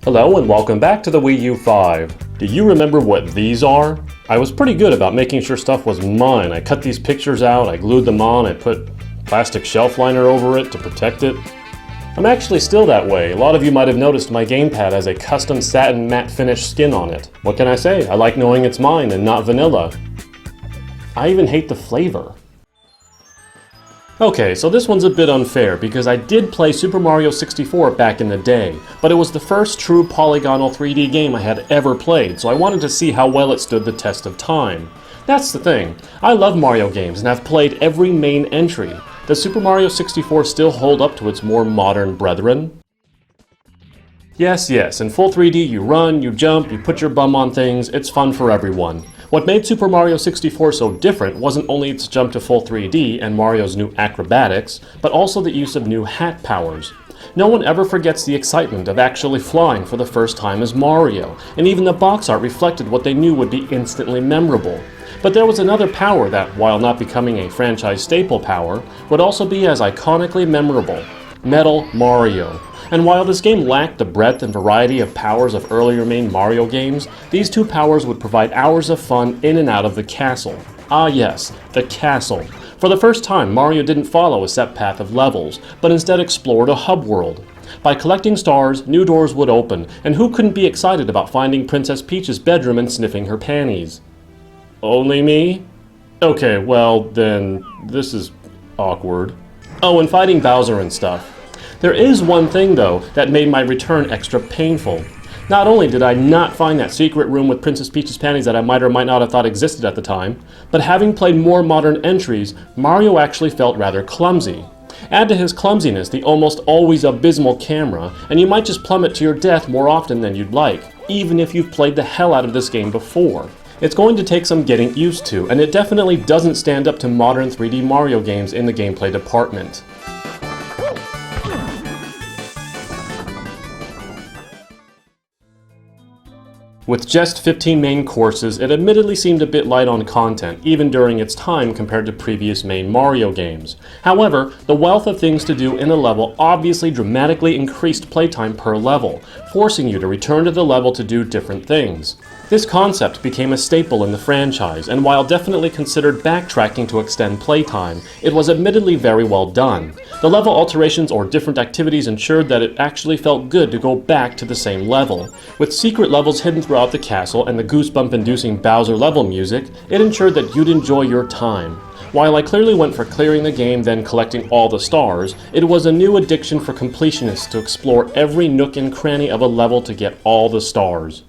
Hello and welcome back to the Wii U 5. Do you remember what these are? I was pretty good about making sure stuff was mine. I cut these pictures out, I glued them on, I put plastic shelf liner over it to protect it. I'm actually still that way. A lot of you might have noticed my gamepad has a custom satin matte finish skin on it. What can I say? I like knowing it's mine and not vanilla. I even hate the flavor. Okay, so this one's a bit unfair because I did play Super Mario 64 back in the day, but it was the first true polygonal 3D game I had ever played, so I wanted to see how well it stood the test of time. That's the thing. I love Mario games and I've played every main entry. Does Super Mario 64 still hold up to its more modern brethren? Yes, in full 3D you run, you jump, you put your bum on things, it's fun for everyone. What made Super Mario 64 so different wasn't only its jump to full 3D and Mario's new acrobatics, but also the use of new hat powers. No one ever forgets the excitement of actually flying for the first time as Mario, and even the box art reflected what they knew would be instantly memorable. But there was another power that, while not becoming a franchise staple power, would also be as iconically memorable: Metal Mario. And while this game lacked the breadth and variety of powers of earlier main Mario games, these two powers would provide hours of fun in and out of the castle. Ah yes, the castle. For the first time, Mario didn't follow a set path of levels, but instead explored a hub world. By collecting stars, new doors would open, and who couldn't be excited about finding Princess Peach's bedroom and sniffing her panties? Only me? Okay, well then, this is awkward. Oh, and fighting Bowser and stuff. There is one thing though that made my return extra painful. Not only did I not find that secret room with Princess Peach's panties that I might or might not have thought existed at the time, but having played more modern entries, Mario actually felt rather clumsy. Add to his clumsiness the almost always abysmal camera, and you might just plummet to your death more often than you'd like, even if you've played the hell out of this game before. It's going to take some getting used to, and it definitely doesn't stand up to modern 3D Mario games in the gameplay department. With just 15 main courses, it admittedly seemed a bit light on content, even during its time compared to previous main Mario games. However, the wealth of things to do in a level obviously dramatically increased playtime per level, forcing you to return to the level to do different things. This concept became a staple in the franchise, and while definitely considered backtracking to extend playtime, it was admittedly very well done. The level alterations or different activities ensured that it actually felt good to go back to the same level. With secret levels hidden throughout the castle and the goosebump-inducing Bowser level music, it ensured that you'd enjoy your time. While I clearly went for clearing the game then collecting all the stars, it was a new addiction for completionists to explore every nook and cranny of a level to get all the stars.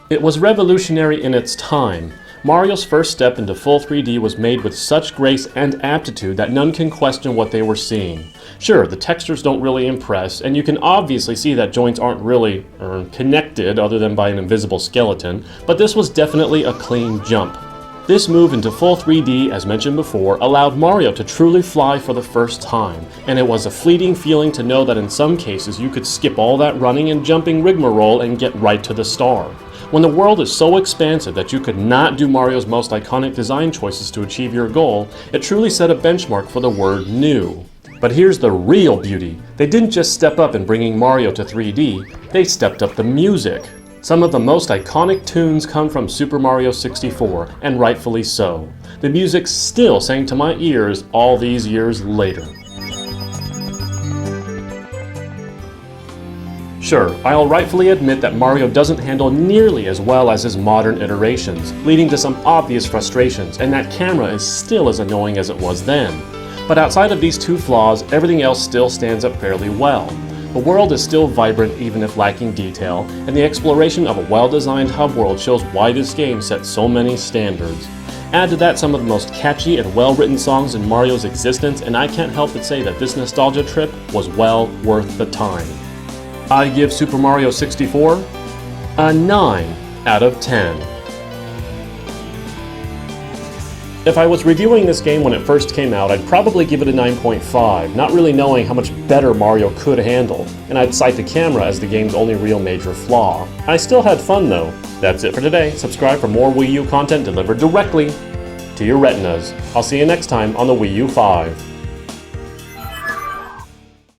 It was revolutionary in its time. Mario's first step into full 3D was made with such grace and aptitude that none can question what they were seeing. Sure, the textures don't really impress, and you can obviously see that joints aren't really connected other than by an invisible skeleton, but this was definitely a clean jump. This move into full 3D, as mentioned before, allowed Mario to truly fly for the first time, and it was a fleeting feeling to know that in some cases you could skip all that running and jumping rigmarole and get right to the star. When the world is so expansive that you could not do Mario's most iconic design choices to achieve your goal, it truly set a benchmark for the word new. But here's the real beauty. They didn't just step up in bringing Mario to 3D, they stepped up the music. Some of the most iconic tunes come from Super Mario 64, and rightfully so. The music still sang to my ears all these years later. Sure, I'll rightfully admit that Mario doesn't handle nearly as well as his modern iterations, leading to some obvious frustrations, and that camera is still as annoying as it was then. But outside of these two flaws, everything else still stands up fairly well. The world is still vibrant even if lacking detail, and the exploration of a well-designed hub world shows why this game sets so many standards. Add to that some of the most catchy and well-written songs in Mario's existence, and I can't help but say that this nostalgia trip was well worth the time. I give Super Mario 64 a 9 out of 10. If I was reviewing this game when it first came out, I'd probably give it a 9.5, not really knowing how much better Mario could handle, and I'd cite the camera as the game's only real major flaw. I still had fun though. That's it for today. Subscribe for more Wii U content delivered directly to your retinas. I'll see you next time on the Wii U 5.